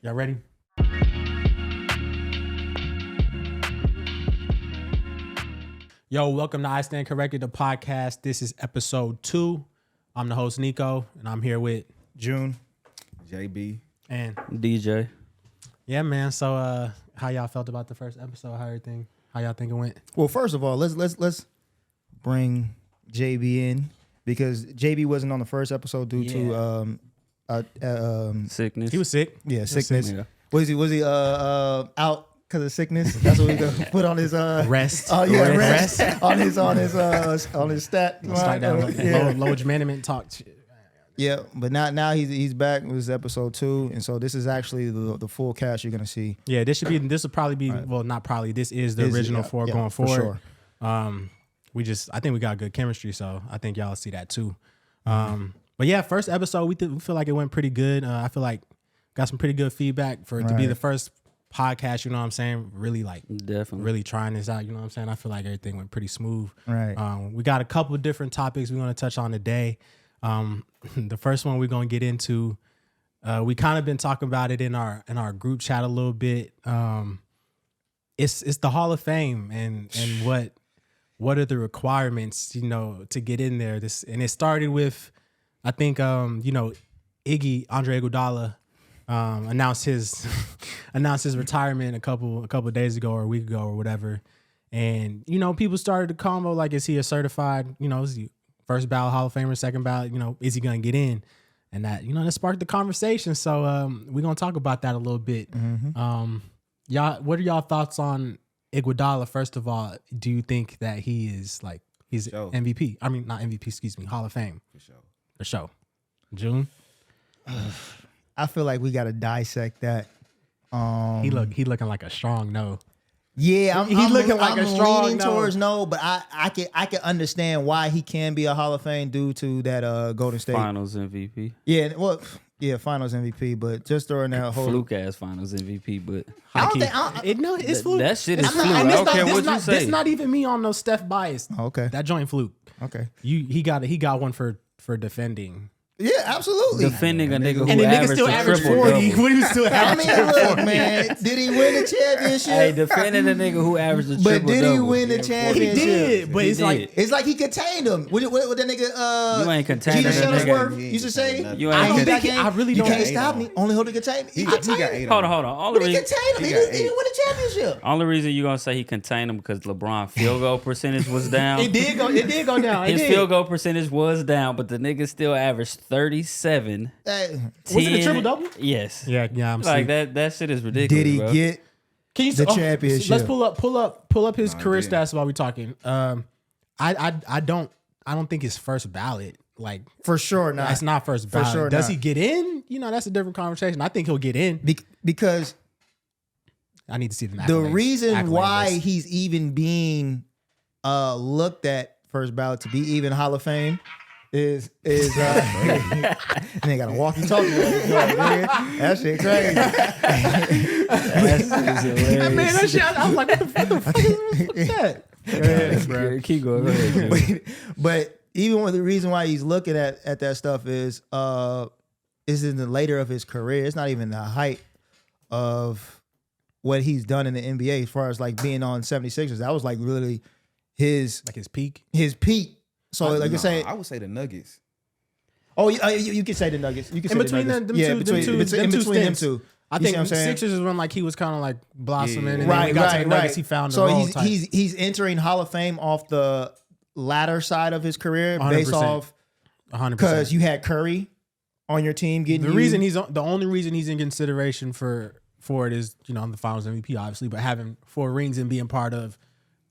Y'all ready? Yo, welcome to I Stand Corrected, the podcast. This is episode 2. I'm the host, Niko, and I'm here with June, JB, and DJ. Yeah, man. So, how y'all felt about the first episode? How y'all think it went? well, first of all, let's bring JB in because JB wasn't on the first episode due to Sickness. He was sick. Yeah, sickness. Yeah. Was he out because of sickness? That's what we gonna put on his Rest. Oh yeah, Rest. on his stat. Start down Yeah. low management talk. Yeah, but now he's back. It was episode 2, and so this is actually the full cast you're gonna see. Yeah, this will probably be well, not probably. This is the original going forward. For sure. I think we got good chemistry, so I think y'all see that too. But yeah, first episode we feel like it went pretty good. I feel like got some pretty good feedback for it to be the first podcast. You know what I'm saying? Really Definitely. really trying this out. You know what I'm saying? I feel like everything went pretty smooth. Right. We got a couple of different topics we want to touch on today. The first one we're gonna get into. We kind of been talking about it in our group chat a little bit. It's the Hall of Fame and what are the requirements, to get in there. And it started with, I think, Iggy, Andre Iguodala, announced his retirement a couple of days ago or a week ago or whatever. And, people started to combo like, is he a certified, is he first ballot Hall of Famer, second ballot, is he going to get in? And that, that sparked the conversation. So we're going to talk about that a little bit. Y'all, what are y'all thoughts on Iguodala? First of all, do you think that he's sure. MVP? I mean, not MVP, excuse me, Hall of Fame. For sure. June? I feel like we got to dissect that. He looking like a strong no. Yeah, He's looking like a strong leaning no. towards no, but I can understand why he can be a Hall of Fame due to that Golden State Finals MVP. Yeah, well, yeah, Finals MVP, but just throwing that whole Fluke ass Finals MVP, but It's fluke. that shit is It's fluke. not- I and don't this care not- what this you not- say. This not even me on no Steph bias. Oh, okay, That joint fluke. okay, He got one for defending. yeah, absolutely. Defending a nigga who And the nigga averaged still a averaged triple 40. double. When he was still I averaging mean, look, 40. man, did he win the championship? Hey, defending a nigga who averaged a triple But double. did he win the He championship? did, but He it's did. like It's like he contained him. What that nigga? You ain't containing Gina that nigga. Shuttlesworth used to say. You I ain't don't contain- think I really You don't. can't stop me. Only who to contain me. He got contained 8 him. Hold on. All But the he reason, contained him. He didn't win the championship. only reason you gonna say he contained him because LeBron field goal percentage was down. It did go down. His field goal percentage was down, but the nigga still averaged 37. Hey, Was it a 10. triple-double? Yes. Yeah, I'm Like seeing. that shit is ridiculous. did he bro. get? Can you the championship? Let's pull up his career didn't. stats while we talking. I don't think his first ballot. Like For sure not. that's not first ballot. sure Does not. he get in? That's a different conversation. I think he'll get in. Because I need to see the the reason why he's even being looked at first ballot to be even Hall of Fame is and they got a walkie-talkie. That shit crazy. man, that shit. I was like, what the fuck is that? Yeah, keep going. Go ahead, Jim. But even one of the reason why he's looking at that stuff is in the later of his career. It's not even the height of what he's done in the NBA as far as like being on 76ers. That was like really his peak. peak. So like you're saying, I would say the Nuggets. oh, you can say the Nuggets. You can In say between the them Nuggets. two between them stints. two. I You think see what I'm saying? Sixers is when like he was kind of like blossoming, Yeah. and then when he got to the Nuggets, he found the So role type. he's entering Hall of Fame off the latter side of his career, based 100%. off 100%. because you had Curry on your team getting the only reason he's in consideration for it is the Finals MVP obviously, but having 4 rings and being part of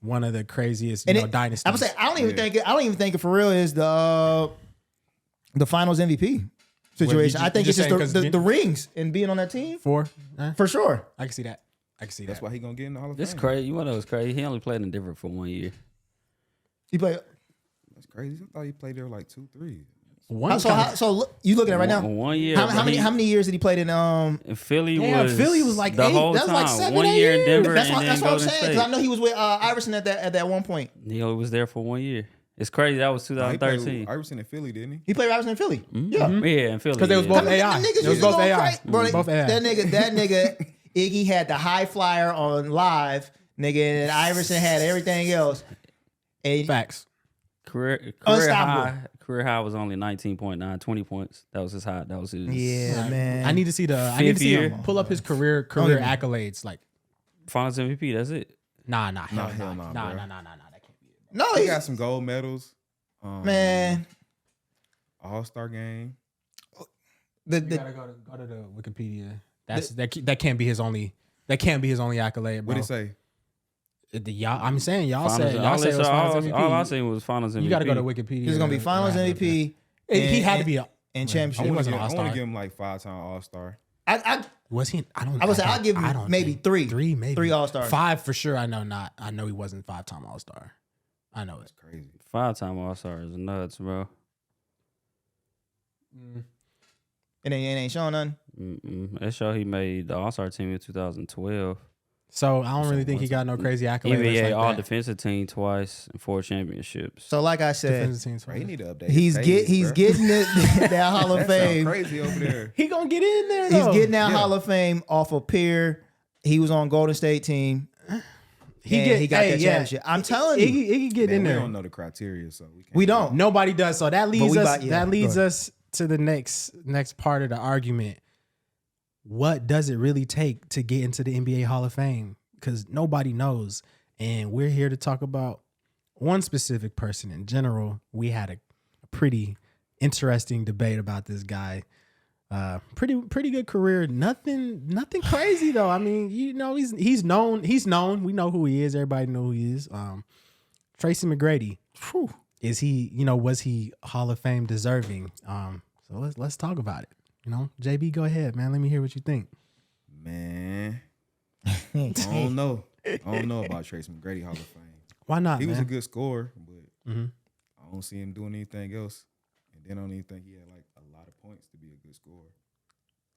one of the craziest dynasties. I would say I don't even think it for real is the Finals MVP situation. you I think just it's just saying the rings and being on that team 4 for sure. I can see that. That's why he gonna get in the Hall of Fame. This crazy. You know what's crazy? He only played in different for 1 year. He played. That's crazy. I thought he played there like 2, 3. So look, you looking at it right now? 1 year. How many years did he play in? In Philly Philly was like the 8. whole That was time. like 7, 1 8 year in years. Denver That's and what then I'm Golden saying. State. Because I know he was with Iverson at that one point. He was there for 1 year, It's crazy. That was Nah, he played with 2013. Iverson in Philly, didn't he? He played Iverson in Philly. Yeah. Yeah, in Philly. Because they was both yeah. AI. Niggas It was used to both go AI. crazy. Bro, Both AI. that nigga, Iggy had the high flyer on live, nigga, and Iverson had everything else. And Facts. Career Unstoppable. high was only 19.9, 20 points. That was his high. That was his yeah, man. I need to see Fifth year. him pull up his career even- accolades. Like, Finals MVP. That's it. hell hell nah, nah, bro. That can't be it. No, He he's got some gold medals. man. All-Star game. The, You the, gotta go to the Wikipedia. That can't be his only. That can't be his only accolade, bro. What did it say? Y'all, I'm saying y'all Finals, said it was Finals MVP. all I seen was Finals MVP. You got to go to Wikipedia. he's gonna be Finals MVP. He and- had to be a and I championship. He want wasn't to an all-star. give him like 5-time All-Star. Was he? I would say I'll give him maybe three. Three, maybe Three All-Stars. 5 for sure. I know he wasn't 5-time All-Star. I know it. That's crazy. 5-time All-Star is nuts, bro. It ain't showing nothing. That show he made the All-Star team in 2012. So I don't really think he got no crazy accolades. NBA like All that. Defensive Team twice and 4 championships. So like I said, Defensive teams. Bro, he need to update. he's his page, bro. getting that Hall of That sound Fame. crazy over there. He gonna get in there. He's Though. getting that Yeah. Hall of Fame off of Pier. He was on Golden State team. He got that championship. I'm telling you, He get Man, in we there. don't know the criteria, so we can't. we don't. Nobody does. So that leads we us. about- yeah, that leads go ahead. us to the next part of the argument. What does it really take to get into the NBA Hall of Fame? Because nobody knows, and we're here to talk about one specific person. In general, we had a pretty interesting debate about this guy. Pretty good career. Nothing crazy though. I mean, you know, he's known. He's known. We know who he is. Everybody know who he is. Tracy McGrady. Whew. Is he? You know, was he Hall of Fame deserving? So let's talk about it. You know, JB, go ahead, man. Let me hear what you think. Man, I don't know. I don't know about Tracy McGrady Hall of Fame. Why not? He was a man? good scorer, but Mhm. I don't see him doing anything else. And then I don't even think he had like a lot of points to be a good scorer.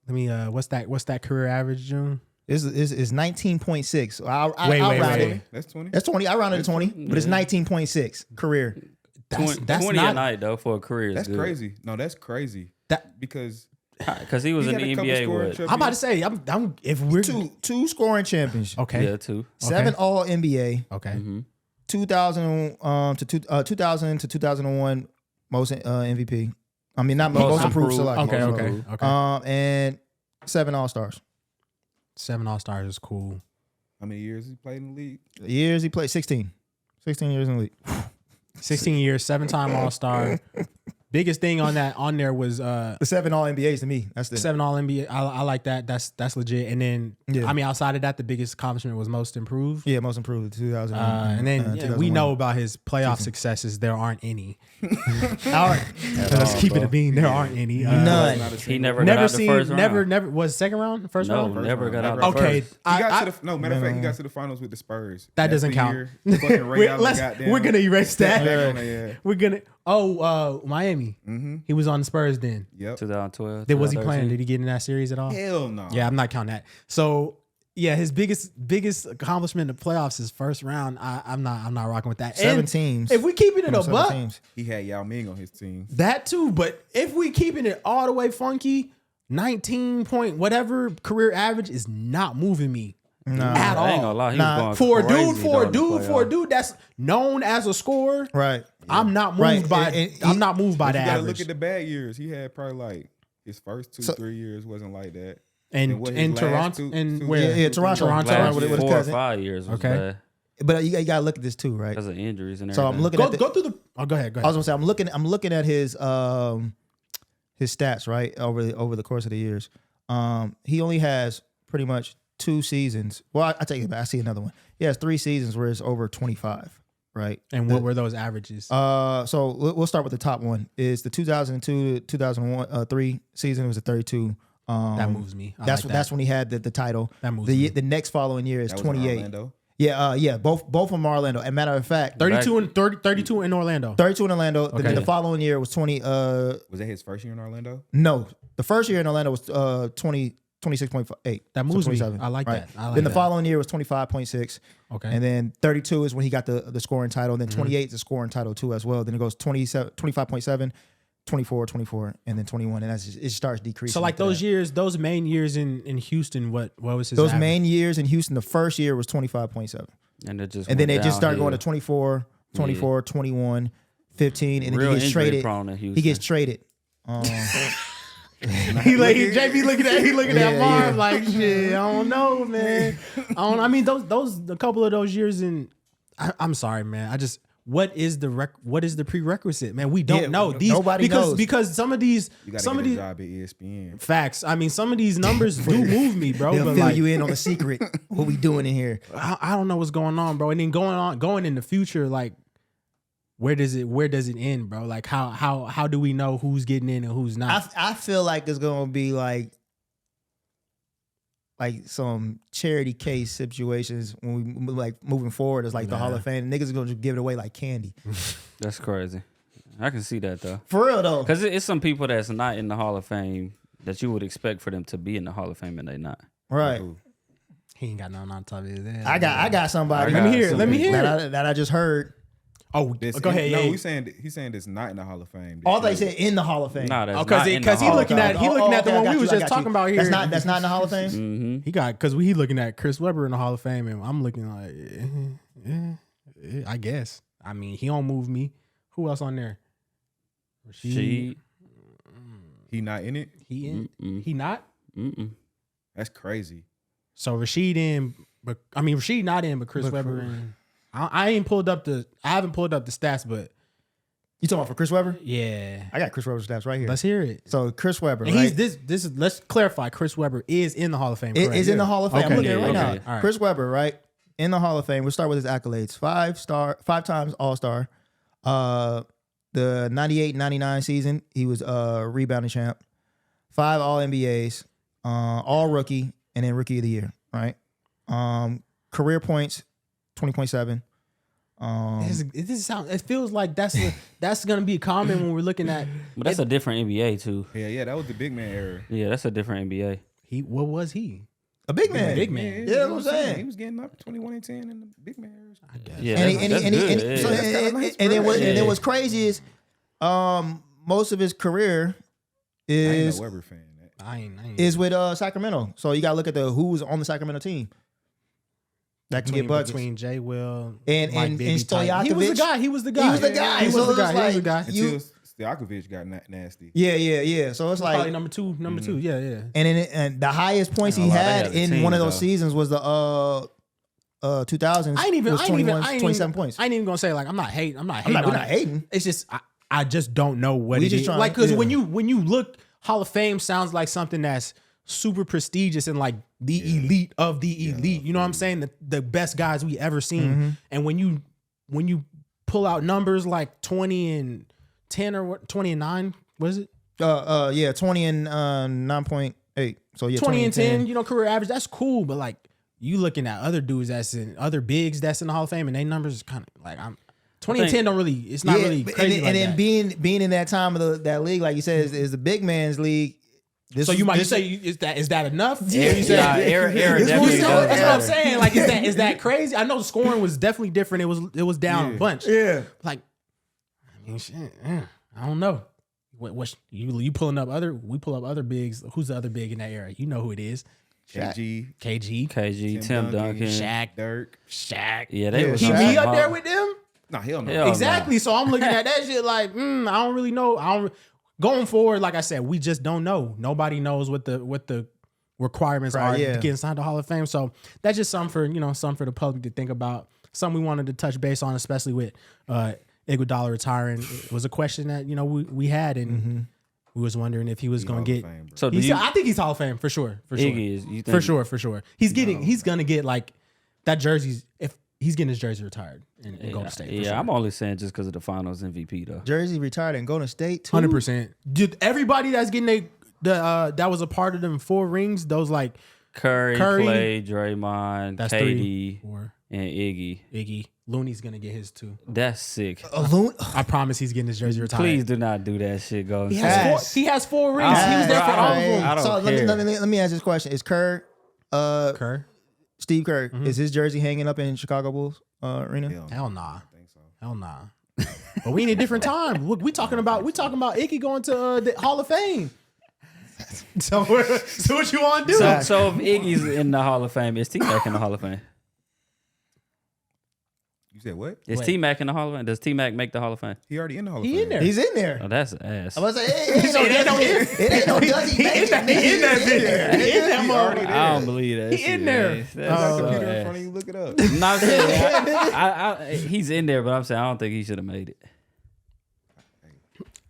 Let me. What's that career average, June? It's 19.6. I'll Wait, round wait. it. That's 20. That's 20. I rounded to 20, but it's 19.6 career. That's 20 not a night though for a career. Is That's good. crazy. No, that's crazy. That. Because Because he was he in had the a couple NBA. scoring What? I'm about to say. I'm if we're Two scoring championships. okay. Yeah, 2. 7 All NBA. Okay. Mm-hmm. 2000 2000 to 2001 most MVP. I mean not most improved. So like, Okay. most Okay. improved. Okay. And 7 All-Stars. 7 All-Stars is cool. how many years he played in the league? Years he played 16. 16 years in the league. 16 years, 7-time All-Star. Biggest thing on there was The 7 All NBAs to me. That's the 7 All NBA. I like that. That's legit. And then Yeah. I mean, outside of that, the biggest accomplishment was most improved. yeah, most improved 2000. And then we 2001. know about his playoff successes. There aren't any. All right. Let's keep it a bean. There aren't any. None. Not a He single- never got Never out the seen. first round. Never. Was second round? First No, round? never got out the Okay. first. He got to the matter of fact, he got to the finals with the Spurs. That That's doesn't the count. year fucking Ray Allen goddamn we're gonna erase stepped that. back on their ass. We're gonna. Miami. Mm-hmm. He was on the Spurs then. Yep. 2012. Was he playing? 2013. Did he get in that series at all? Hell no. Yeah, I'm not counting that. So yeah, his biggest accomplishment in the playoffs is first round. I'm not rocking with that. 7 And teams. If we keeping it a 7 buck, teams. He had Yao Ming on his team. that too. But if we keeping it all the way funky, 19 point whatever career average is not moving me at I ain't gonna all. lie. He Nah, was going crazy For a during the dude playoffs. that's known as a scorer, Right. I'm not moved Right. by. And I'm not moved by But the you gotta average. look at the bad years. He had probably like his first 2-3 years wasn't like that. and what, his in last Toronto two- and two- where? Yeah, Toronto. Toronto. Last with his 4 or cousin. 5 years was Okay. bad But you gotta look at this too, right? because of injuries and So everything. I'm looking Go at the, through the. Oh, go ahead. Go I was ahead. gonna say I'm looking at his stats right over the course of the years. He only has pretty much 2 seasons. Well, I take it back. I see another one. He has 3 seasons where it's over 25. Right. And what were those averages? So we'll start with the top one. Is the 2002 to 2001 3 season was a 32. That moves me. I That's like that's that. when he had the title. That moves me. The next following year is That was in 28. Orlando. Yeah, both of them are Orlando. And matter of fact, 32 and 32 in Orlando. 32 in Orlando. Okay. The following year was 20. Was that his first year in Orlando? No, the first year in Orlando was 20. 26.8. That moves me. I like that. I like then the that. following year was 25.6. Okay. And then 32 is when he got the scoring title. And then 28 is the scoring title too as well. Then it goes 25.7, 24, and then 21. And it starts decreasing. So like those years, those main years in Houston, what was his Those average? main years in Houston, the first year was 25.7. And then they just start going to 24, 21, 15, and then he gets traded. He gets traded. JB looking at Marv like shit. I don't know, man. I mean those a couple of those years in. I'm sorry, man. What is the prerequisite, man? We don't know. Nobody knows because some of these You gotta get a job at ESPN. facts. I mean, some of these numbers do move me, bro. They'll But fill like, you in on the secret. What we doing in here? I don't know what's going on, bro. And then going in the future, like where does it end, bro? Like how do we know who's getting in and who's not? I feel like it's gonna be like some charity case situations when we like moving forward. It's like the Hall of Fame. Niggas are gonna just give it away like candy. That's crazy. I can see that though. For real though. Because it's some people that's not in the Hall of Fame that you would expect for them to be in the Hall of Fame and they not. Right. He ain't got nothing on top of his head. I got somebody. Let me hear. That I just heard. Oh, go ahead. No, Yeah. he's saying this not in the Hall of Fame. All they said in the Hall of Fame. Nah, that's because not in the because he Hall of looking Fame. at the one we was just talking about here. That's not in the Hall of Fame. Mm-hmm. He got because he looking at Chris Webber in the Hall of Fame, and I'm looking like, I guess. I mean, he don't move me. Who else on there? She. He not in it. He in? Mm-mm. He not? Mm-mm. That's crazy. So Rashid in, but I mean Rashid not in, but Chris Webber in. I haven't pulled up the stats, but You talking about for Chris Webber? yeah, I got Chris Webber's stats right here. let's hear it. So Chris Webber, And right? he's this is let's clarify. Chris Webber is in the Hall of Fame. It correct? is in the Hall of Fame. Okay. I'm looking at it right Yeah, now. okay. All right. Chris Webber, right? In the Hall of Fame. We'll start with his accolades. 5 times All-Star. The 98-99 season, he was rebounding champ. 5 All-NBAs, All-Rookie, and then Rookie of the Year, right? Career points, 20.7. It feels like that's gonna be common when we're looking at. But that's a different NBA too. Yeah, that was the big man era. Yeah, that's a different NBA. What was he? A big man. Big man. Yeah, that's what I'm saying. He was getting up 21 and 10 in the big man era. I guess. Yeah, And that's good. so- Yeah. and then what's crazy is most of his career I ain't is no Webber fan. I ain't is with Sacramento. So you gotta look at who's on the Sacramento team that can get buckets. between Jay Will And Stojakovic. He was the guy. He was the guy. He So was the it's guy. He was the like- guy. Until Stojakovic got nasty. Yeah. So it's Probably like, number two. Yeah. and the highest points he Ain't gonna lie, had they had a in team, one of those though. seasons was the 2000s. I ain't even. 27 points. I ain't even gonna say like I'm not hating. We're we're not hating. It's just I just don't know what We it just is. trying- Like because yeah. when you look, Hall of Fame sounds like something that's super prestigious and like the elite of the elite. You know what I'm saying? The best guys we ever seen. Mm-hmm. And when you pull out numbers like 20 and 10 or what 20 and 9, what is it? 20 and 9.8. So yeah, 20 and 10, you know, career average, that's cool, but like you looking at other dudes that's in other bigs that's in the Hall of Fame and they numbers is kind of like 20 and 10 don't really, it's not really crazy. And like then that. being in that time of that league, like you said, is the big man's league. So you might say, is that enough? Yeah, You say- Nah, Aaron That's definitely does what I'm that. saying. Like, is that crazy? I know the scoring was definitely different. It was down a bunch. Yeah. Like, I mean, shit. I don't know. What you pulling up other? We pull up other bigs. Who's the other big in that era? You know who it is. KG, KG, Tim Duncan, Shaq, Dirk. Shaq. Yeah, they was He on me some up there hard- with them. Nah, hell no. Hell no. Exactly. So I'm looking at that shit like, I don't really know. Going forward, like I said, we just don't know. Nobody knows what the requirements are to get inside the Hall of Fame. So that's just something for the public to think about. Something we wanted to touch base on, especially with Iguodala retiring. It was a question that we had, and we was wondering if he was going to get. So do you, I think he's Hall of Fame for sure. Iggy is, you think, For sure. He's gonna get like that jersey. If he's getting his jersey retired in Golden State. Yeah, I'm only saying just because of the Finals MVP though. Jersey retired in Golden State too. 100%. Dude, everybody that's getting that was a part of them 4 rings. Those like Curry, Curry. Clay, Draymond, That's KD, 3, 4. and Iggy. Iggy. Looney's gonna get his too. That's sick. I promise he's getting his jersey retired. Please do not do that shit, go. He Yes. has 4 rings. He was there for all of them. I don't So care. let me ask this question: is Kerr? Steve Kerr, is his jersey hanging up in Chicago Bulls arena? Hell nah. I think so. Hell nah. But we in a different time. Look, we talking about Iggy going to the Hall of Fame. So what you want to do? So if Iggy's in the Hall of Fame, is T-Mac in the Hall of Fame? You said what? Is Wait. T-Mac in the Hall of Fame? Does T-Mac make the Hall of Fame? He already in the Hall of He Fame. in there. He's in there. Oh, that's ass. I was like, it ain't no does he make it? He in that bitch. He in that He already motherfucker. there. I don't believe that. He shit, in there. man. You got That's a so computer in ass. front of you. Look it up. No, I'm saying, he's in there, but I'm saying I don't think he should have made it.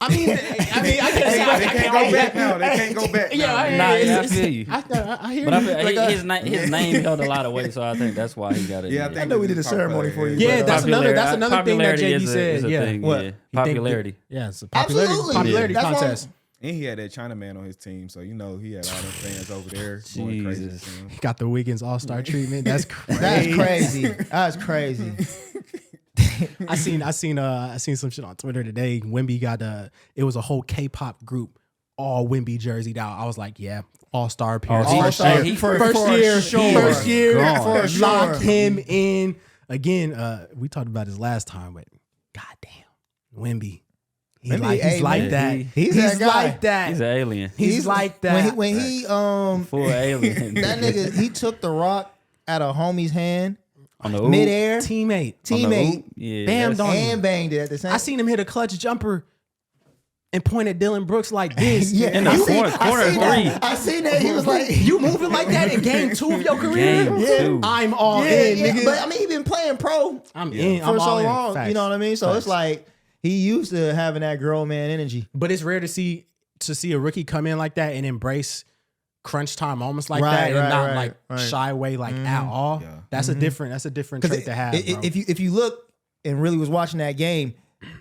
I mean, I can't They can't go back now. They can't go back. Yeah, now. I feel you. I hear But I you. feel, his name held a lot of weight, so I think that's why he got it. Yeah, I in think know we did a it's ceremony for you. Yeah, that's another thing that Popularity JB is a said. Yeah. thing, What? yeah. You think Popularity. Yeah, it's a popularity Absolutely. Yeah. contest. And he had that China man on his team, so you know he had all them fans over there going crazy. Jesus. with him. Got the Wiggins All-Star treatment. That's crazy. That's crazy. That's crazy. I seen some shit on Twitter today. Wemby got it was a whole K-pop group, all Wemby jerseyed out. I was like, yeah, All-Star appearance. All-Star First year. for First year. Gone. For sure. Lock him in. Again, we talked about this last time, but goddamn, Wemby. He's Wemby, like man, that. he's that guy. like that. He's an alien. He's like that. When he Full alien. that nigga, he took the rock out of homie's hand On the oop. midair, Teammate. teammate, Yeah, Bam, that's- dog. and banged it at the same. I seen him hit a clutch jumper and point at Dylan Brooks like this. Yeah, In the I seen- corner I seen three. that. I seen that. He was like, You moving like that in game 2 of your career? Game Yeah. 2. I'm all yeah, in, yeah. nigga. But I mean, he been playing pro I'm in. for I'm all so in. long. Facts. You know what I mean? So Facts. it's like he used to having that grown man energy. But it's rare to see a rookie come in like that and embrace crunch time moments like Right, that and right, not right, like right. shy away like at all. Yeah. That's a different trait to have. bro. If you look and really was watching that game,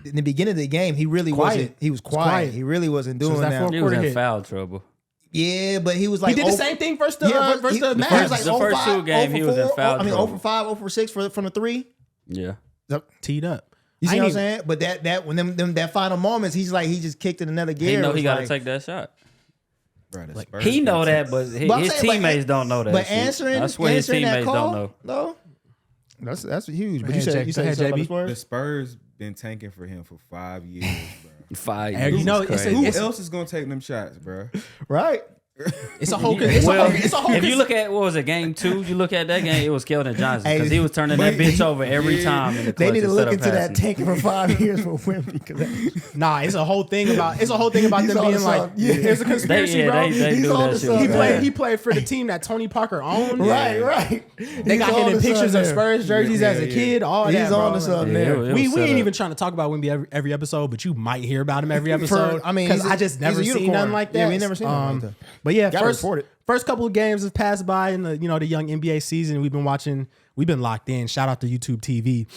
in the beginning of the game, he really Quiet. wasn't. He was quiet. quiet. He really wasn't So doing is that that. for- He was Quarter in hit. foul trouble. Yeah, but he was like he did the oh- same thing versus the Yeah, versus he- the the Mavs. first, like, The first 05, two games, he was in 04, foul I mean, trouble. 0 for 5, 0 for 6 from the 3. Yeah. Teed up. You I see ain't what I'm even- saying? But that when them that final moments, he's like he just kicked in another gear. He know It he was got to like- take that shot. Bro, the Like, Spurs He know been that, but his, But I'm his saying, but- teammates don't know that. But shit. answering, I swear his answering that teammates call, don't know. No, that's huge. But Go you ahead, said Jay. Go ahead, something JB. about The Spurs? Spurs been tanking for him for 5 years, bro. 5 Hey, years. you know, is it's a- crazy. Who it's- else is gonna take them shots, bro? Right? It's a whole. Well, It's a whole. if you look at what was it, game 2? You look at that game, it was Keldon Johnson Hey, because he was turning that bitch over every time in the clutch. They need to instead look of into that passing. tanking for 5 years for Wemby. 'Cause that- Nah, it's a whole thing about He's them on being the like, sub. Yeah. there's a conspiracy, bro. They He's do on that the shit. sub. He with played. that. He played for the team that Tony Parker owned. Right. They got him in pictures of Spurs jerseys as a Yeah. kid. All He's that. on bro. the sub Yeah, there. it was We set ain't up. even trying to talk about Wemby every episode, but you might hear about him every episode. I mean, because he's a- I just he's never a seen unicorn. nothing like that. Yeah, we never seen nothing like that. But yeah, Gotta report it. first couple of games have passed by in the the young NBA season. We've been locked in. Shout out to YouTube TV.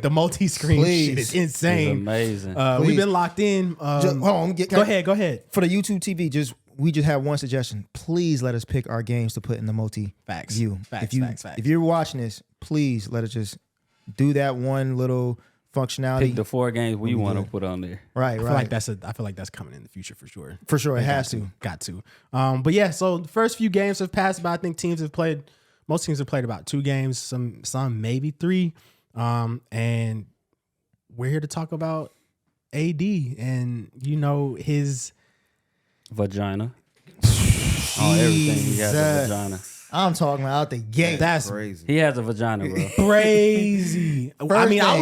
The multi-screen Please. shit is It's insane. amazing. We've Please. been locked in. Hold on, Go ahead. For the YouTube TV, we just have one suggestion. Please let us pick our games to put in the multi Facts. view. Facts, If facts. if you're watching this, please let us just do that one little functionality. Pick the 4 games we be want to good. put on there. Right, I feel right. like that's coming in the future for sure. For sure, it has to. Got to. But yeah, so the first few games have passed by. I think most teams have played about 2 games, some maybe 3. And we're here to talk about AD and his Vagina. Oh, everything. He has a Jesus. vagina. I'm talking about out the gate. that's Crazy. He has a vagina, bro. crazy. I First mean, I thing.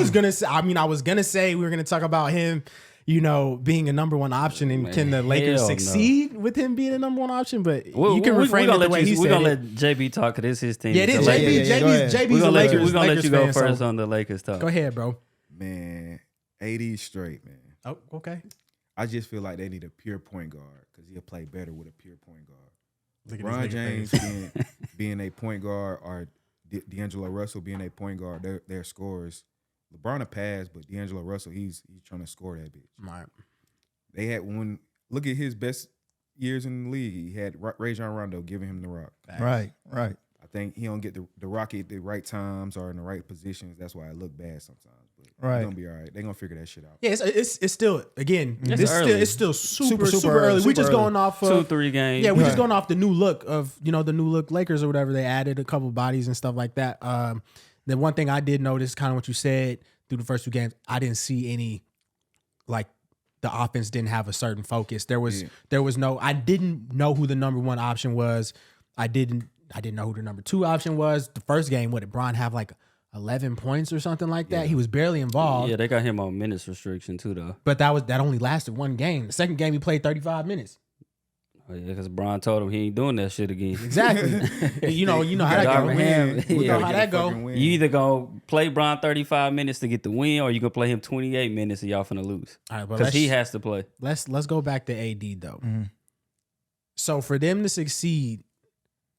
was gonna say we were gonna talk about him, being a number 1 option, and can the Lakers hell no. succeed with him being a number 1 option? But We- you can we- reframe we it gonna the let way you- he we said gonna it. let JB talk because it's his team. Yeah, it The is Lakers. Yeah, go ahead. JB's We're a gonna let you. Lakers. We're gonna let Lakers you go fan, so- first on the Lakers talk. Go ahead, bro. Man, AD straight, man. Oh, okay. I just feel like they need a pure point guard because he'll play better with a pure point guard. Look at LeBron this nigga James face. being a point guard or D'Angelo Russell being a point guard, they're scorers. LeBron a pass, but D'Angelo Russell, he's trying to score that bitch. Right. They had one. Look at his best years in the league, he had Rajon Rondo giving him the rock. Right. I think he don't get the rock at the right times or in the right positions. That's why it look bad sometimes. But Right. he's gonna be all right. They're gonna figure that shit out. Yeah, it's still again. It's Still super Super early. We super just early. going off of 2-3 games. Yeah, we just Right. going off the new look of the new look Lakers or whatever. They added a couple bodies and stuff like that. The one thing I did notice, kind of what you said through the first 2 games, I didn't see any like the offense didn't have a certain focus. There was no. I didn't know who the number 1 option was. I didn't know who the number 2 option was. The first game, what did Bron have like 11 points or something like that? He was barely involved. Yeah, they got him on minutes restriction too, though. But that only lasted 1 game. The second game he played 35 minutes. Oh, yeah, because Bron told him he ain't doing that shit again. Exactly. you know how that gotta go. win. You Yeah. know how that go. You either gonna play Bron 35 minutes to get the win, or you gonna play him 28 minutes and y'all finna lose. All right, but Because he has to play. let's go back to AD though. So for them to succeed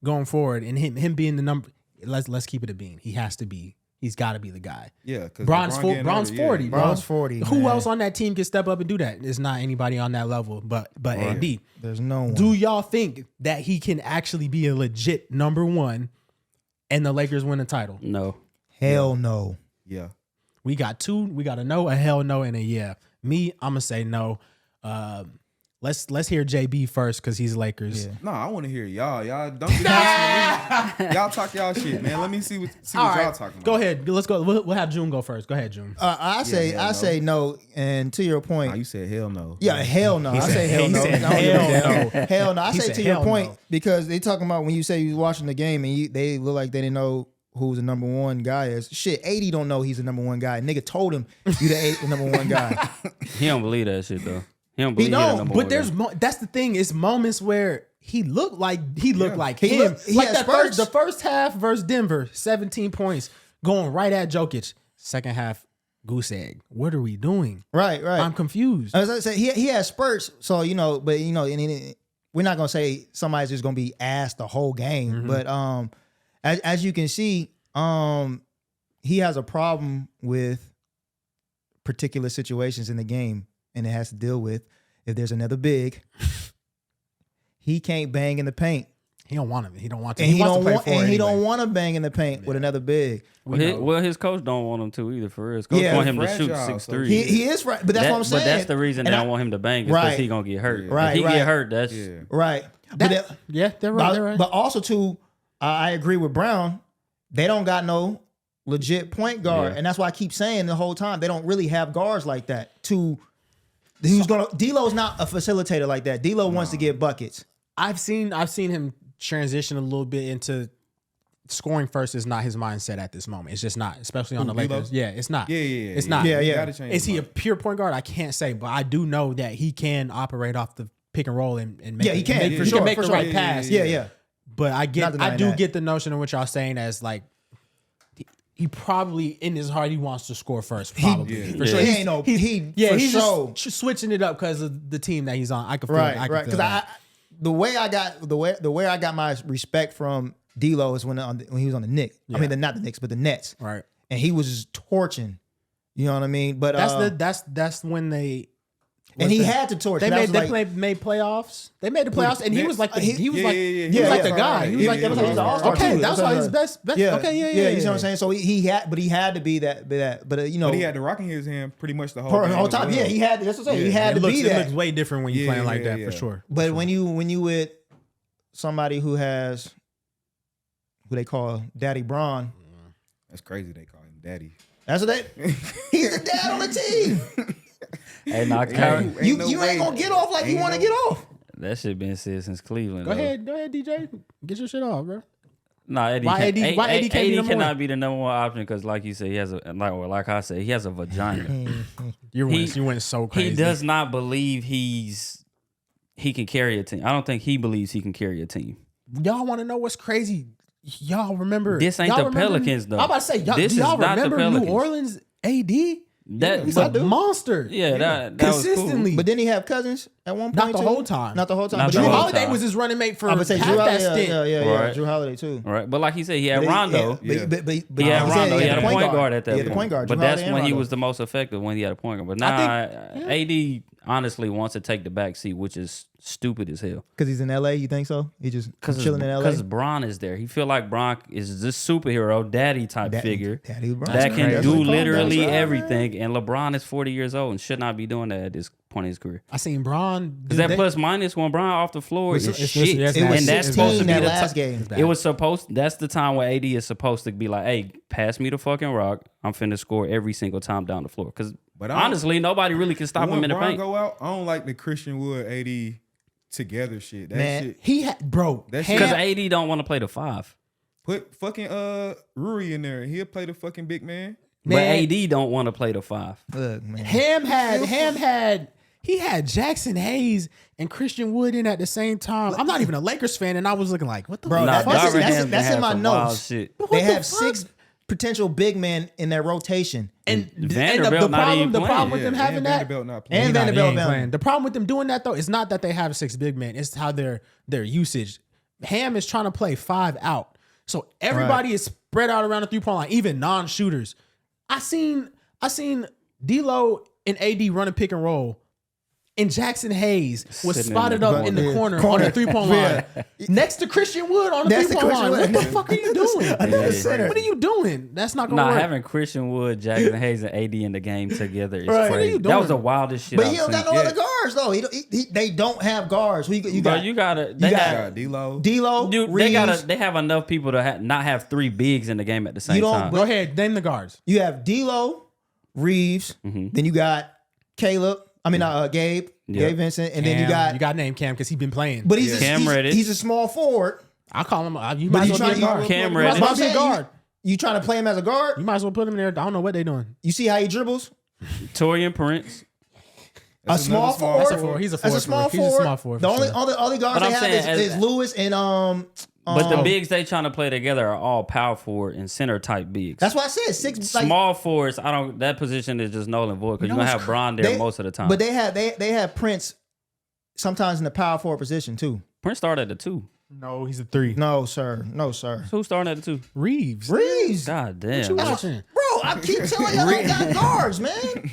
going forward and him being the number, let's keep it a bean. He has to be. He's got to be the guy. Yeah, because Bron's 40, bro. Bron's 40. Who man. else on that team can step up and do that? There's not anybody on that level, but AD. There's no one. Do y'all think that he can actually be a legit number 1 and the Lakers win the title? No. Hell no. Yeah. We got 2. We got a no, a hell no, and a yeah. Me, I'm gonna say no. Let's hear JB first because he's Lakers. Yeah. No, I want to hear y'all. Y'all don't be listening to me. Y'all talk y'all shit, man. Let me see what All y'all right, talking about. go ahead. Let's go. We'll have June go first. Go ahead, June. I say no. And to your point, Nah, you said hell no. yeah, hell no. I said- say hell he no. said I don't give a hell damn. Hell no. I He say said to your hell point no. because they talking about when you say you was watching the game and they look like they didn't know who the number 1 guy is. Shit, 80 don't know he's the number 1 guy. Nigga told him you the number 1 guy. He don't believe that shit, though. He don't believe He he the don't, number But 1 there's guy. that's the thing. It's moments where he looked like He him. had Like spurts. the first half versus Denver, 17 points, going right at Jokic. Second half, goose egg. What are we doing? Right. I'm confused. As I said, he has spurts. So but we're not gonna say somebody's just gonna be ass the whole game. But as you can see, he has a problem with particular situations in the game, and it has to deal with if there's another big, he can't bang in the paint, He don't want to. He don't want to. and he wants don't to play want, four and he anyway. don't want to bang in the paint with another big. His coach don't want him to either, for real. His coach Yeah, want him to shoot fragile, 6'3". He is right, but that's what I'm saying. But that's the reason they And don't want him to bang, is because Right. he gonna get hurt. Yeah. Right, If he right. get hurt, that's Yeah. right. Yeah, they're right. They're right. But also too, I agree with Brown. They don't got no legit point guard, Yeah. and that's why I keep saying the whole time they don't really have guards like that. D'Lo's not a facilitator like that. D'Lo wants to get buckets. I've seen him transition a little bit into scoring first is not his mindset at this moment. It's just not, especially on the D'Lo? Lakers. Yeah, it's not. Yeah. It's not. Yeah, He yeah. gotta change Is he a his mind. pure point guard? I can't say, but I do know that he can operate off the pick and roll and make Yeah, he can. make, For he sure, can make for the sure. right pass. Yeah. But I Not get, denying I do that. get the notion of what y'all saying as like he probably in his heart he wants to score first. Probably for sure. He He's- ain't no. he's- He yeah, for he's sure. just switching it up because of the team that he's on. I can feel it. Right. I can feel Because that. the way I got my respect from D'Lo is when he was on the Knicks. I mean, not the Knicks, but the Nets. Right. And he was just torching. You know what I mean? But That's when they. and he had to torch. They That was made playoffs. They made the playoffs, and he was like the He- he was yeah, like yeah, he yeah, was like yeah. the guy. He was like He was an all-star okay. too. That's why his best. Yeah. Okay, yeah. You see what I'm saying? So he had to be that. But But he had the rock in his hand pretty much the whole for the game whole as time. well. Yeah, he had. That's what I'm saying. He had it to be It that. looks way different when you Yeah, playing like yeah, that yeah. for sure. But when you with somebody who they call Daddy Braun, That's crazy. They call him daddy. that's what he's a dad on the team. Hey, nah, Kyrie, You no ain't way. gonna get off like you Ain't want to no- get off. that shit been said since Cleveland. Go though. ahead, DJ, get your shit off, bro. Nah, Eddie, Why can't- AD why AD can't be number cannot one? be the number one option because, like you said, he has like I said, he has a vagina. You went so crazy. He does not believe he can carry a team. I don't think he believes he can carry a team. Y'all want to know what's crazy? Y'all remember This ain't y'all the remember- Pelicans, though. I'm about to say, y'all, This do y'all is not the remember New Pelicans. Orleans AD? That He's but- a monster. yeah, that was cool. consistently. But didn't he have cousins at one point? Not the too? whole time. Not the whole time. Not But the Drew Drew whole Holiday time. was his running mate for I half would say that Drew Holiday. stint. Yeah. Right. Drew Holiday too. Right, but like he said, he had But Rondo. Yeah. But He he had said Rondo. He had a point guard at that He had the point guard. But Drew that's Holiday and when he Rondo. was the most effective, when he had a point guard. But I now, AD, honestly wants to take the back seat, which is stupid as hell. Because he's in LA, you think so? He just chilling in LA? Because Bron is there. He feel like Bron is this superhero, daddy type figure Daddy LeBron. that can crazy. do That's literally right, everything. And LeBron is 40 years old and should not be doing that at this point in his career. I seen Bron. Because that plus minus when Bron off the floor is it's- shit. it's- It was and that's supposed to 16 be that the last game. It was supposed. That's the time where AD is supposed to be like, "Hey, pass me the fucking rock. I'm finna score every single time down the floor." Because honestly, nobody really can stop him in the Bron paint. go out, I don't like the Christian Wood AD together shit. That Man, shit. He had bro. That Ham- shit- Because AD don't want to play the 5, Put fucking Rui in there. He'll play the fucking big man. but Man. AD don't want to play the 5. Look, man. He had Jackson Hayes and Christian Wood in at the same time. I'm not even a Lakers fan, and I was looking like, what the Bro, fuck? that's Darvin in Ham had my some wild notes. shit. What They the have fuck? 6 potential big men in their rotation. And Vanderbilt the not problem, even the playing. problem with them Yeah, having and that, Vanderbilt not playing. And He Vanderbilt ain't down. playing. The problem with them doing that though is not that they have 6 big men; it's how their usage. Ham is trying to play 5 out, so everybody is spread out around the 3-point line, even non-shooters. I seen D'Lo and AD run a pick and roll, and Jackson Hayes was Sitting in spotted the up in the corner. corner on the 3-point line, Yeah. next to Christian Wood on the Next to 3-point line. Christian What the Wood. fuck are you doing? Another center. What are you doing? That's not gonna Nah, work. having Christian Wood, Jackson Hayes, and AD in the game together is Right. What are crazy. you That was the doing? wildest shit But I've he don't seen. got no other guards though. They don't have guards. You Bro, got you gotta. They got- have. Got D-Lo. D'Lo, Dude, Reeves. they have enough people to not have 3 bigs in the game at the same You don't- time. Go ahead, name the guards. You have D'Lo, Reeves. Then you got Caleb. Gabe. Yeah. Gabe Vincent, and then Cam, you got. name Cam because he's been playing. But he's Cam Reddish. he's a small forward. I call him. You But might you as well be a trying guard. Cam You might as Reddish. well I'm be a saying, guard. You trying to play him as a guard? You might as well put him in there. I don't know what they're doing. You see how he dribbles? Torian Prince. That's A small another forward. That's a forward. He's a That's forward a small for real. He's a forward. small forward The for only sure. other guards But they I'm have saying is Lewis and But the bigs they trying to play together are all power forward and center type bigs. That's why I said 6 like, Small forwards, that position is just null and void because you're gonna have Bron there most of the time. But they have Prince sometimes in the power forward position too. Prince started at the 2. No, he's a 3. No, sir. No, sir. Who started at the 2? Reeves. Reeves. God What you damn. watching? Bro, I keep telling you I got guards, man.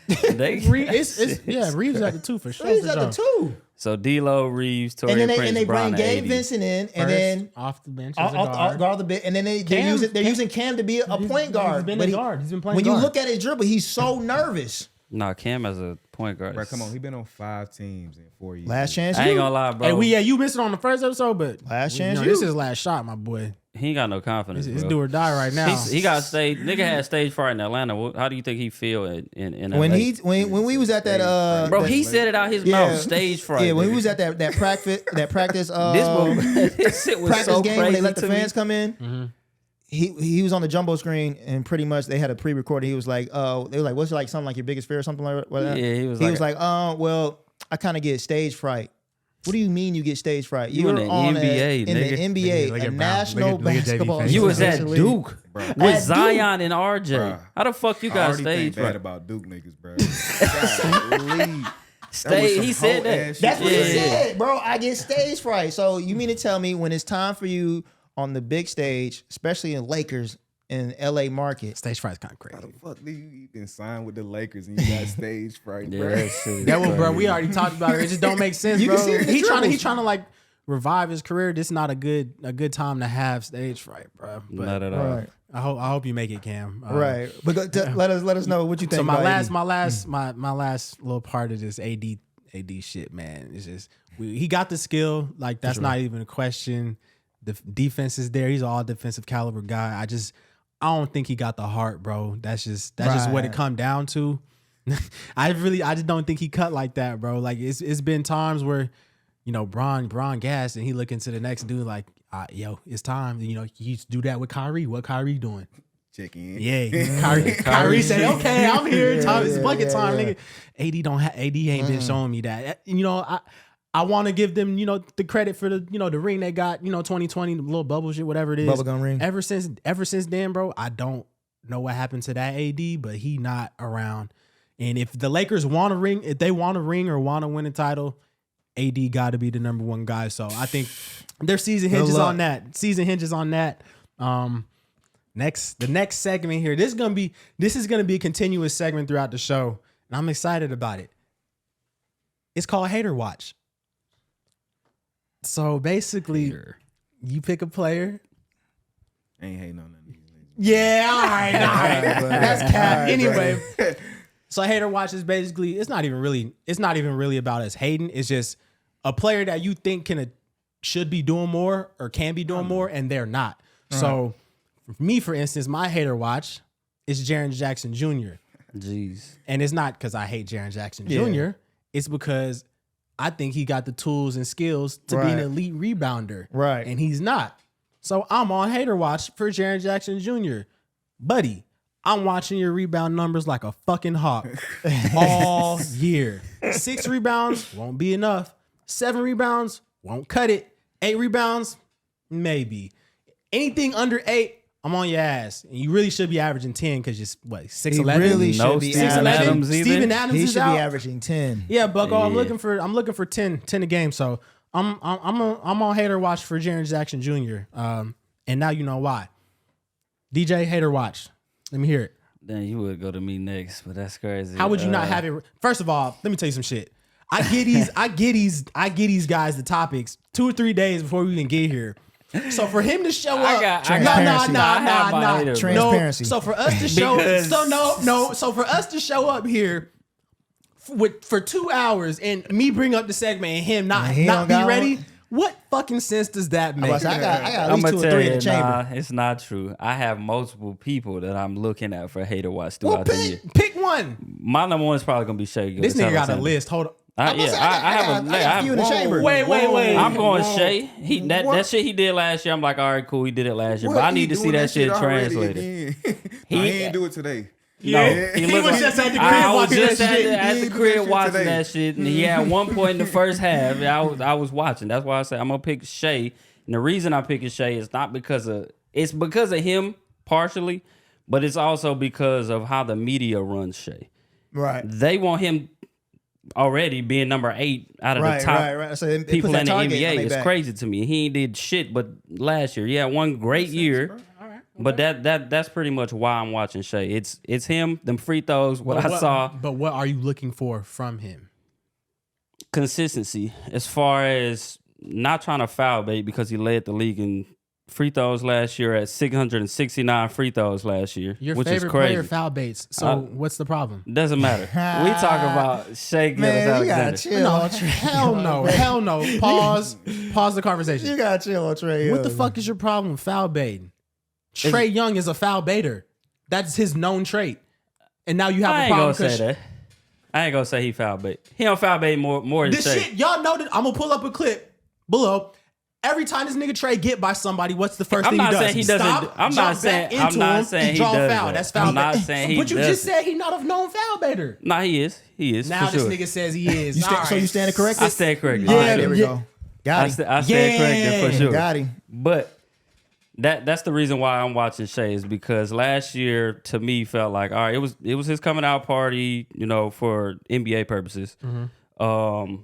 Reeves, Reeves at the 2 for sure. Reeves for at the sure. 2. So D'Lo, Reeves, Torian And then Prince, they Bron, bring Gabe and AD. Vincent in, and First, then off the bench as a guard guard. the bit, and then they're Cam- using Cam to be a point guard. He's been But a guard. He's been playing when guard. you look at his dribble, he's so nervous. Nah, Cam as a point guard. Bro, come on. He been on 5 teams in 4 years. Last chance. I ain't you. gonna lie, bro. Hey, you missed it on the first episode, but Last chance this you. is last shot, my boy. He ain't got no confidence. It's bro. do or die right now. He got stage. Nigga had stage fright in Atlanta. How do you think he feel in When LA? when we was at that Bro, that- he said it out his Yeah. mouth. Stage fright. yeah, when nigga. we was at that practice this shit was practice so game crazy when they let the to me. fans come in. He was on the jumbo screen and pretty much they had a pre-recorded. He was like, they were like, what's like something like your biggest fear or something like that? Yeah, he was like, well, I kind of get stage fright. What do you mean you get stage fright? You in the NBA, in nigga. the NBA, Look a at Brown. national Look at JV basketball. face. you was at association league. Duke Bro. with At Zion and RJ. Bruh. How the fuck you I got already stage think bad fright? about Duke niggas, bro. Golly. Stage. He said that. That's what Yeah. he said, bro. I get stage fright. So you mean to tell me when it's time for you on the big stage, especially in Lakers in LA market, Stage fright's kind of How crazy. the fuck do you been signed with the Lakers and you got stage fright, Yeah, bro? that shit. That one, bro. We already talked about it. It just don't make sense, You bro. can see it in the He dribbles. trying to like revive his career. This is not a good time to have stage fright, bro. But Not at all. right? I hope you make it, Cam. Right. But let us know what you think. So my about last AD. my last little part of this AD shit, man. It's just he got the skill. Like that's not even a question. The defense is there. He's an all defensive caliber guy. I don't think he got the heart, bro. That's just what it Right. come down to. I just don't think he cut like that, bro. Like it's been times where, Bron gassed and he look into the next dude like, yo, it's time. He used to do that with Kyrie. What Kyrie doing? Check in. Yeah, Kyrie say, okay, I'm here. Time it's bucket time, yeah. nigga. AD ain't been showing me that. I want to give them, the credit for the ring they got, 2020, the little bubble shit, whatever it is. Bubblegum ring. Ever since then, bro, I don't know what happened to that AD, but he not around. And if the Lakers want a ring, if they want a ring or want to win a title, AD got to be the number one guy. So I think their season hinges luck. on that. Season hinges on that. The next segment here, this is gonna be a continuous segment throughout the show, and I'm excited about it. It's called HaterWatch. So basically, you pick a player. Ain't hating on none of these niggas. Yeah, all right. That's cap. Right, Anyway, so HaterWatch is basically it's not even really about us hating. It's just a player that you think should be doing more or can be doing more, and they're not. Right. So for me, for instance, my HaterWatch is Jaren Jackson Jr. Jeez. And it's not because I hate Jaren Jackson Jr. It's because I think he got the tools and skills to be an elite rebounder. Right. And he's not. So I'm on HaterWatch for Jaren Jackson Jr. Buddy, I'm watching your rebound numbers like a fucking hawk all year. 6 rebounds won't be enough. 7 rebounds won't cut it. 8 rebounds, maybe. Anything under 8, I'm on your ass. And you really should be averaging 10 because you're, what, 6'11"? He really should be Steven Adams either. Steven Adams He is should out. be averaging 10. Yeah, Bucko, I'm looking for 10 a game. So I'm on HaterWatch for Jaren Jackson Jr. And now you know why. DJ HaterWatch. Let me hear it. Then you would go to me next, but that's crazy. How would you not have it? First of all, let me tell you some shit. I get these guys the topics 2 or 3 days before we even get here. So for him to show up, transparency. So for us to show, so for us to show up here for 2 hours and me bring up the segment and him not be ready. What fucking sense does that make? I got at least 2 or 3 in the chamber. It's not true. I have multiple people that I'm looking at for HaterWatch throughout the year. Pick one. My number one is probably gonna be Shea. This nigga got a list. Hold on. I have a few in the chamber. Wait. I'm going Shea. That shit he did last year. I'm like, all right, cool. He did it last year, but I need to see that shit translated. He ain't do it today. No, he was just at the crib I was watching just that shit. at the crib watching that shit, and he had one point in the first half. I was watching. That's why I say I'm gonna pick Shea. And the reason I'm picking Shea is not because of him partially, but it's also because of how the media runs Shea. Right. They want him already being number 8 out of the top So people in the NBA. It's crazy to me. He ain't did shit, but last year, he had one great year. But that's pretty much why I'm watching Shea. It's him, them free throws, what I saw. But what are you looking for from him? Consistency, as far as not trying to foul bait, because he led the league in free throws last year at 669 free throws last year, Your which favorite is crazy. player foul baits. So what's the problem? Doesn't matter. We talk about Shea Gilgeous-Alexander. Hell no. Pause the conversation. You gotta chill on Trey. What the fuck is your problem with foul baiting? Trey Young is a foul baiter. That's his known trait. And now you have a problem. I ain't gonna say he foul bait. He don't foul bait more than this Shea. shit, y'all know that I'm gonna pull up a clip below. Every time this nigga Trey get by somebody, what's the first thing he does? He doesn't. I'm not saying he does. Foul. That's foul. I'm not saying he does. But you just said he not a known foul baiter. Nah, he is. Now for this sure. nigga says he is. So you stand corrected? I stand corrected. Yeah, there we go. Got him. I stand corrected for sure. Got him. But that's the reason why I'm watching Shea, is because last year to me felt like, all right, it was his coming out party, for NBA purposes. Mm-hmm.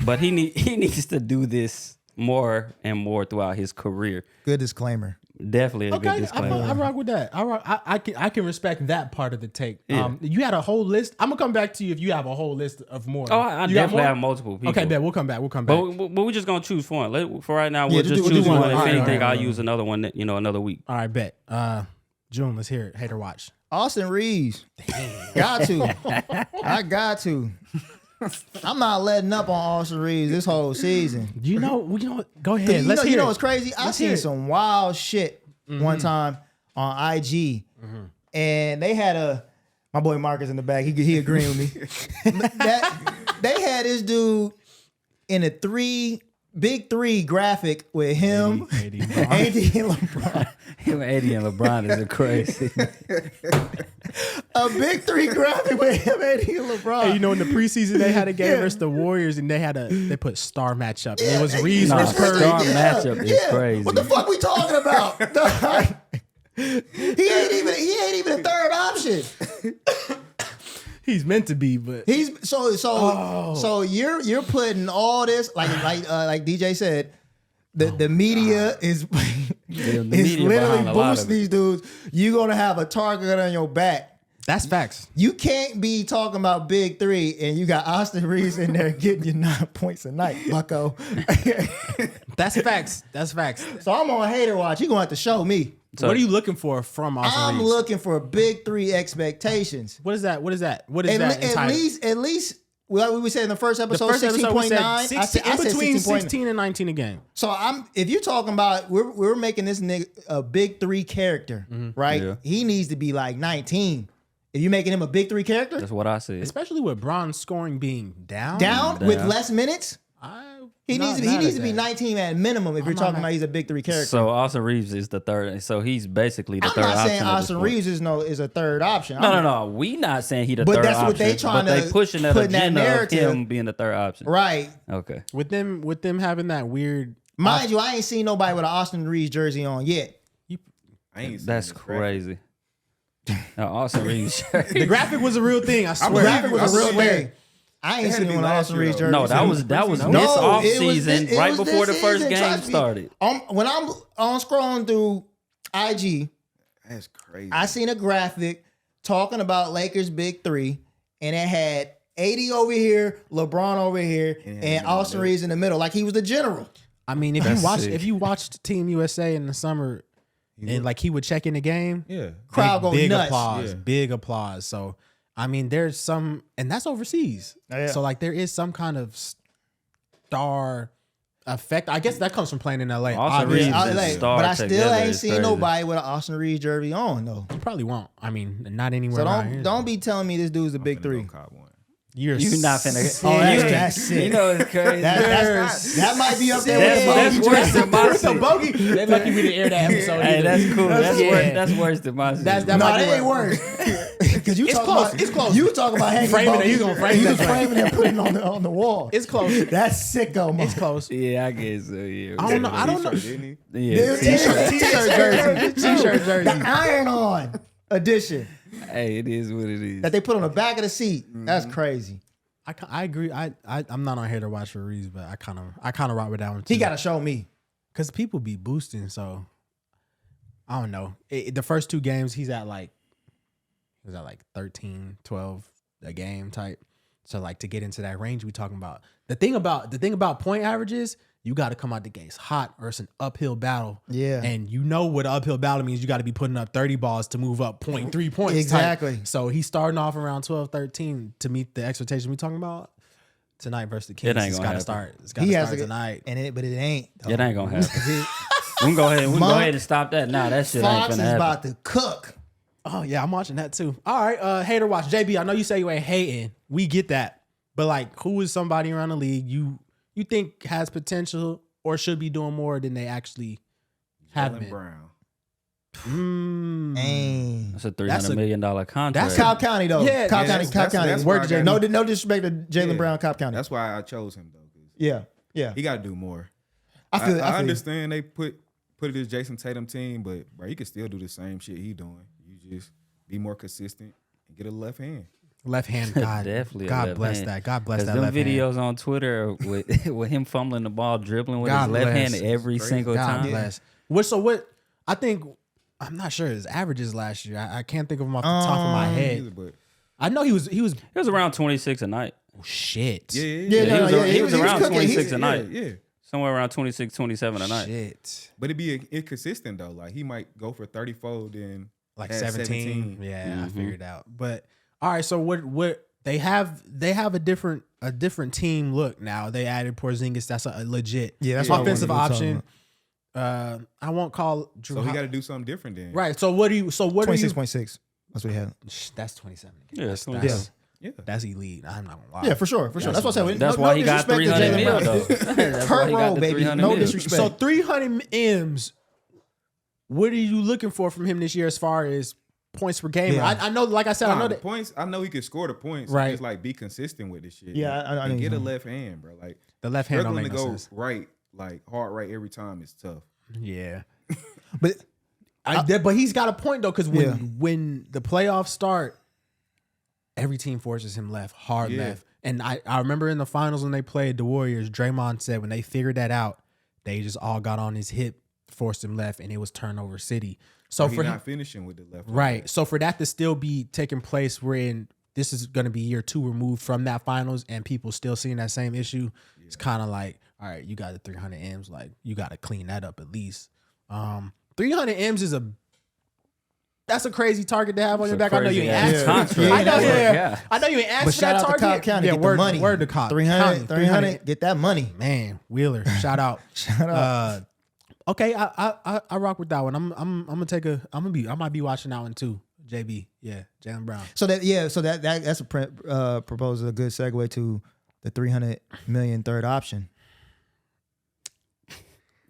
But he needs to do this more and more throughout his career. Good disclaimer. Definitely a good disclaimer. I rock with that. I can respect that part of the take. Yeah. You had a whole list. I'm gonna come back to you if you have a whole list of more. Oh, I definitely have multiple people. Okay, bet we'll come back. But we're just gonna choose one. For right now, we'll just do choose one. one. If All right, anything, all I'll right. use another one. Another week. All right, bet. June, let's hear it. HaterWatch. Austin Reeves. Got to. I got to. I'm not letting up on Austin Reeves this whole season. You know, go ahead. Let's hear you know it. what's crazy? I seen some wild shit one time on IG, and they had my boy Marcus in the back. He agreeing with me. They had this dude in a big three graphic with him, AD and LeBron. Him, AD and LeBron is crazy. A big three graphic with him, AD and LeBron. Hey, in the preseason they had a game versus the Warriors, and they put star matchup. And it was Reeves versus Curry. Star matchup is crazy. What the fuck we talking about? He ain't even a third option. He's meant to be, but He's so you're putting all this like DJ said, the media is media literally behind a lot of boosting it. these dudes. You're gonna have a target on your back That's facts. You can't be talking about big three and you got Austin Reeves in there getting you 9 points a night, bucko. That's facts. That's facts. So I'm on hater watch. You're going to have to show me. So, what are you looking for from Austin I'm Reeves? looking for big three expectations. What is that? What is that? What is that? At least, well, we said in the first the episode, first episode we 16.9. said I 16, said in between 16.9. 16 and 19 a game. So if you're talking about we're making this nigga a big three character, right? Yeah. He needs to be like 19. If you're making him a big three character, That's what I said. Especially with Bron's scoring being down. with less minutes, he needs to be 19 at minimum. If you're talking about he's a big three character. So Austin Reeves is the third. So he's basically the I'm third option. not saying at this Austin point. Reeves is a third option. No. We not saying he the But third that's option. what they trying but to they pushing that put in that agenda of narrative. him being the third option. Right. Okay. With them having that weird. Mind you, I ain't seen nobody with an Austin Reeves jersey on yet. I ain't seen That's this crazy. Now Austin Reeves. The graphic was a real thing. I swear. Graphic was a real swear. thing. I ain't It had seen to be one of last Austin year, Reeves though. jerseys. No, that was this No, off it was season, this- it right was before this the first season. game Trust me. started. When I'm on scrolling through IG, That's crazy. I seen a graphic talking about Lakers big three, and it had 80 over here, LeBron over here, and Austin Reeves in the middle, like he was the general. I mean, if you watched Team USA in the summer, and like he would check in the game, yeah. Crowd go big nuts. applause, Yeah. big applause. So I mean, there's some, and that's overseas. Yeah. So like there is some kind of star effect. I guess that comes from playing in LA. Austin Obviously. Reeves is Like, star but I still together ain't is seen crazy. nobody with an Austin Reeves jersey on though. You probably won't. I mean, not anywhere So around here. don't be telling me this dude's a big three. You're You not finna. Oh, that's sick. You know it's crazy. That might be up there That's with the worse than my So shit. bogey. They lucky we didn't air that episode. Hey, either. that's cool. That's Yeah. worse. That's worse than my shit. That No, might that be ain't worse. Because you It's talking close. about It's close. You talking about hanging Framing it. bogey. You gonna frame You that was joint. framing and putting it on the wall. It's close. That's sicko, man. It's close. Yeah, I guess so. Yeah. I don't know. I don't know. Didn't he? Yeah. T-shirt jersey. T-shirt jersey. The iron on edition Hey, it is what it is. that they put on the back of the seat. That's crazy. I agree. I'm not on here to watch for Reeves, but I kind of rock with that one too. He got to show me. because people be boosting. So I don't know. The first two games he's at like 13, 12 a game type. So like to get into that range we talking about. The thing about point averages, you got to come out the gates hot or it's an uphill battle. Yeah. And you know what an uphill battle means. You got to be putting up 30 balls to move up 0.3 points. type. Exactly. So he's starting off around 12, 13 to meet the expectation we talking about tonight versus the Kings. It ain't It's gonna got to happen. start. It's got to He has start to tonight. but it ain't. It ain't gonna happen. We can go ahead. We can go ahead and stop that. Nah, that shit Fox ain't is gonna happen. about to cook. Oh yeah, I'm watching that too. All right, hater watch. JB, I know you say you ain't hating. We get that. But like, who is somebody around the league you think has potential or should be doing more than they actually have Jaylen been? Brown. Dang. That's a That's a- $300 million contract. that's Cobb County though. Yeah, Cobb yeah, County. Cobb County. that's Word why to I JB. got- No disrespect to Jaylen Yeah. Brown, Cobb County. That's why I chose him though. 'Cause Yeah. he got to do more. I feel. I feel understand they put it as Jason Tatum team, but bro, you can still do the same shit he doing. You just be more consistent and get a left hand. Left hand, God, Definitely a God left bless hand. that. God bless 'Cause that them left hand. videos on Twitter with him fumbling the ball, dribbling with God his left bless. hand every Crazy. single God time. bless. What? I think I'm not sure his averages last year. I can't think of them off the top of my Either, head. but I know he was. It was around 26 a night. Oh, shit. yeah, he was around cooking. 26 a night. Yeah. Somewhere around 26, 27 a night. Shit. But it'd be inconsistent though. Like he might go for 30-fold, then Like have 17. Yeah, Mm-hmm. I figured out. But all right, so what they have a different team look now. They added Porzingis. That's a legit Yeah, that's what I offensive wanted to option. I won't call Drew. So he got to do something different then. right. So what are you? 26.6. That's what he had. That's 27. Yeah, it's Yeah. That's elite. I'm not gonna lie. Yeah, for sure. That's what I said. That's why he got 300 mil, though. That's why Kurt he got roll, the baby. 300 No mil. disrespect. So 300 M's. What are you looking for from him this year as far as points per game? Yeah. I know, like I said, I know The that. points. I know he can score the points. Right. Just like be consistent with this shit. Yeah, I and know get a you know. left hand, bro. Like The left hand don't struggling make to no go sense. right, like hard right every time is tough. Yeah. But But he's got a point though, because Yeah. when the playoffs start, every team forces him hard Yeah. left. And I remember in the finals when they played the Warriors, Draymond said when they figured that out, they just all got on his hip forced him left, and it was turnover city. So He's for not finishing with the left. right, so for that to still be taking place, this is going to be year 2 removed from that finals, and people still seeing that same issue. Yeah. It's kind of like, all right, you got the 300 M's, like you got to clean that up at least. 300 M's is that's a crazy target to have on your back. I know you ain't asked for it. I know you ain't asked for that target. Shout out to Cobb County. Get the money. Word to Cobb 300, get that money. Man, Wheeler, shout out. Shout out. Okay, I rock with that one. I might be watching that one too. JB, yeah, Jaylen Brown. So that's a proposal, a good segue to the $300 million third option.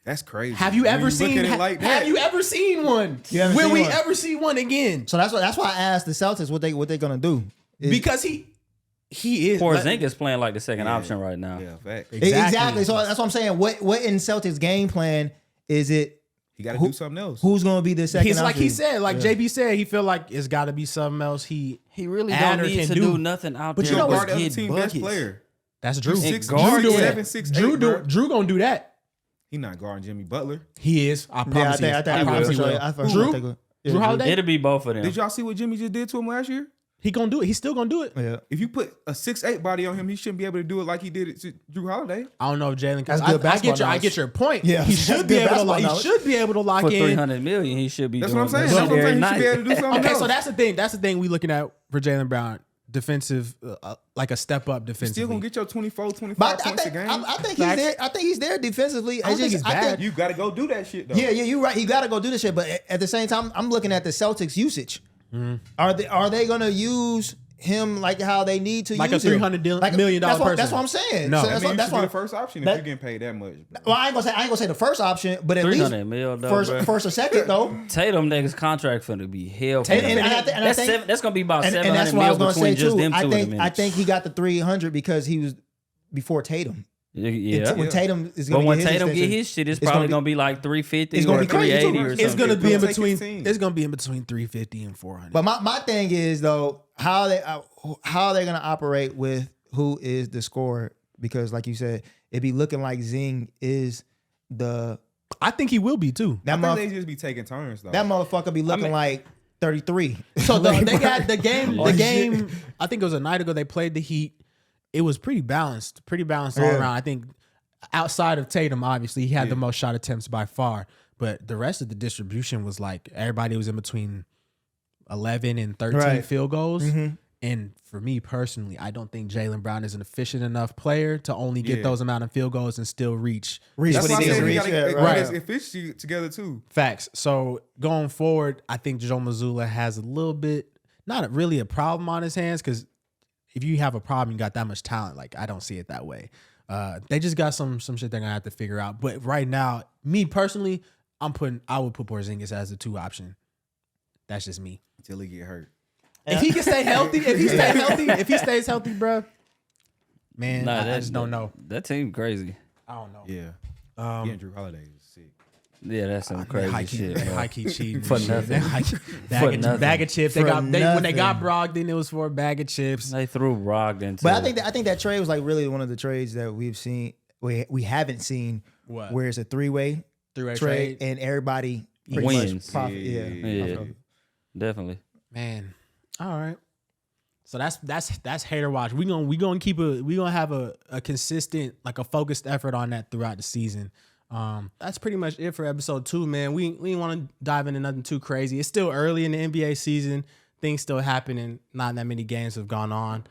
That's crazy. Have you ever seen it like that? Have you ever seen one? Will we ever see one again? So that's why I asked the Celtics what they gonna do. Because he is. Porzingis playing like the second option right now. Yeah, fact. Exactly. So that's what I'm saying. What in Celtics game plan is it? He got to do something else. Who's gonna be the second? He's like he said, JB said, he feel like it's got to be something else. He really don't need to do nothing out there. But you know what's the team best player? That's Drew. Drew gonna do that. He not guarding Jimmy Butler. He is. I promise you. Drew Holiday? It'll be both of them. Did y'all see what Jimmy just did to him last year? He gonna do it. He's still gonna do it. Yeah. If you put a 6'8" body on him, he shouldn't be able to do it like he did it to Drew Holiday. I don't know if Jalen. I get your point. Yeah, he should be able to. He should be able to lock for in $300 million. He should be. That's doing what I'm saying. That's what I'm saying. He should be able to do something else. Okay, so that's the thing. That's the thing we looking at for Jaylen Brown. Defensive, like a step up defensively. Still gonna get your 24, 25 points a game. I think he's there. I think he's there defensively. I don't think he's bad. You got to go do that shit though. Yeah, you're right. He got to go do this shit. But at the same time, I'm looking at the Celtics usage. Are they gonna use him like how they need to like use a $300 million person? That's what I'm saying. No, so that's why the first option if you're getting paid that much. Bro. Well, I ain't gonna say the first option, but at least first or second though. Tatum next contract finna be hell. That's gonna be about $700 million between just them two. I think he got the 300 because he was before Tatum. Yeah. When Tatum is but going when to Tatum get his shit, it's probably gonna be like 350 it's gonna or be crazy 380 or something. It's gonna be in between. It's gonna be in between 350 and 400. But my thing is though how they're gonna operate with who is the scorer, because like you said, it be looking like Zing is the. I think he will be too. I think they just be taking turns though. That motherfucker be looking like 33. So they got the game. The game. I think it was a night ago. They played the Heat. It was pretty balanced all around. I think outside of Tatum, obviously, he had the most shot attempts by far. But the rest of the distribution was like everybody was in between 11 and 13 field goals. Mm-hmm. And for me personally, I don't think Jaylen Brown is an efficient enough player to only get those amount of field goals and still reach what he needs to reach. Right. Efficiency together too. Facts. So going forward, I think Joe Mazzulla has a little bit, not really a problem on his hands, because if you have a problem, you got that much talent. Like, I don't see it that way. They just got some shit they're gonna have to figure out. But right now, me personally, I would put Porzingis as the 2 option. That's just me. Until he get hurt. If he can stay healthy, if he stays healthy, bro, man, I just don't know. That team crazy. I don't know. Yeah. Andrew Holiday is sick. Yeah, that's some crazy shit. High key cheating for nothing. Bag of chips. When they got Brogdon, it was for a bag of chips. They threw Brogdon. But I think that trade was like really one of the trades that we've seen. We haven't seen where it's a three-way trade and everybody wins. Yeah, definitely. Man, all right. So that's Hater Watch. We gonna have a consistent, like a focused effort on that throughout the season. That's pretty much it for episode 2, man. We didn't want to dive into nothing too crazy. It's still early in the NBA season. Things still happening. Not that many games have gone on.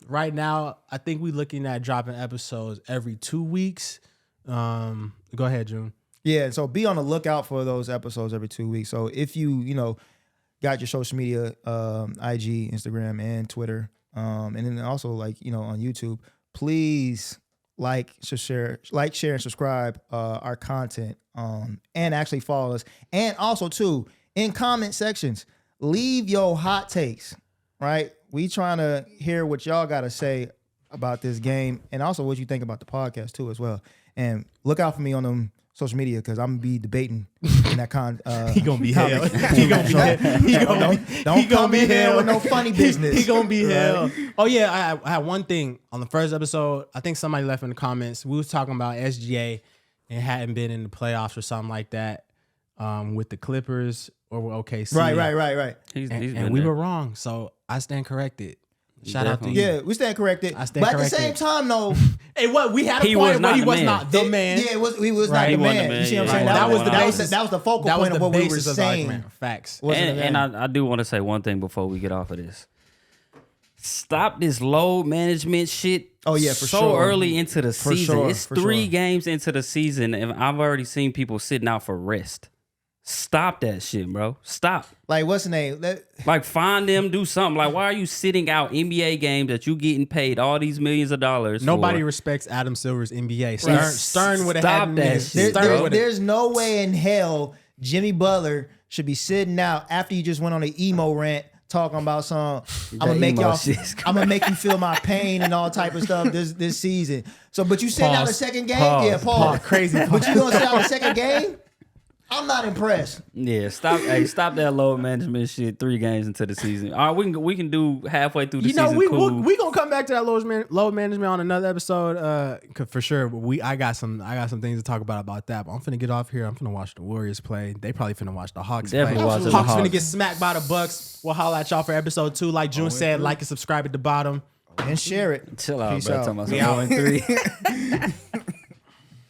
Right now, I think we're looking at dropping episodes every 2 weeks. Go ahead, June. Yeah, so be on the lookout for those episodes every 2 weeks. So if you got your social media, IG, Instagram, and Twitter, and then also on YouTube, please share, and subscribe our content, and actually follow us. And also too, in comment sections, leave your hot takes. Right, we trying to hear what y'all got to say about this game, and also what you think about the podcast too as well. And look out for me on them social media, because I'm gonna be debating in that he gonna be hell. He gonna be hell with no funny business. He gonna be hell. Oh yeah, I had one thing on the first episode. I think somebody left in the comments. We was talking about SGA and hadn't been in the playoffs or something like that with the Clippers or OKC. Right. And we were wrong, so I stand corrected. Shout out to you. Yeah, we stand corrected. I stand but corrected. at the same time, though, Hey, what we had a He point was where not he the was man. not the man. Yeah, he was not He the wasn't man. the man, You see what I'm yeah. saying? Right. That was the basis. That was the focal That was point the of what we were basis of the saying. argument. Facts. And I do want to say one thing before we get off of this. Stop this load management shit. Oh, yeah, for so sure. early into the For season. sure, It's for 3 sure. games into the season, and I've already seen people sitting out for rest. Stop that shit, bro. Stop. Like, what's the name? Like, find them, do something. Like, why are you sitting out NBA games that you getting paid all these millions of dollars Nobody for? respects Adam Silver's NBA. Right. Stern would have Stop had that niggas. shit, Stern bro. would've- There's no way in hell Jimmy Butler should be sitting out after you just went on an emo rant talking about some. I'm gonna make emo y'all. shit's I'm gonna make you feel my pain and all type of stuff this season. So, but you sitting out the Pause. second game, Pause. yeah, Paul, Crazy. But you gonna sit out the second game? I'm not impressed. Yeah, stop. Hey, stop that load management shit. 3 games into the season. All right, we can do halfway through the You know, season. we cool. gonna come back to that load management on another episode, for sure. But I got some things to talk about that. But I'm finna get off here. I'm finna watch the Warriors play. They probably finna watch the Hawks Definitely play. watching the Hawks finna Hawks. get smacked by the Bucks. We'll holler at y'all for episode 2. Like June said, like and subscribe at the bottom. And share it. Chill out, Peace bro. out. Talking about some 0-3.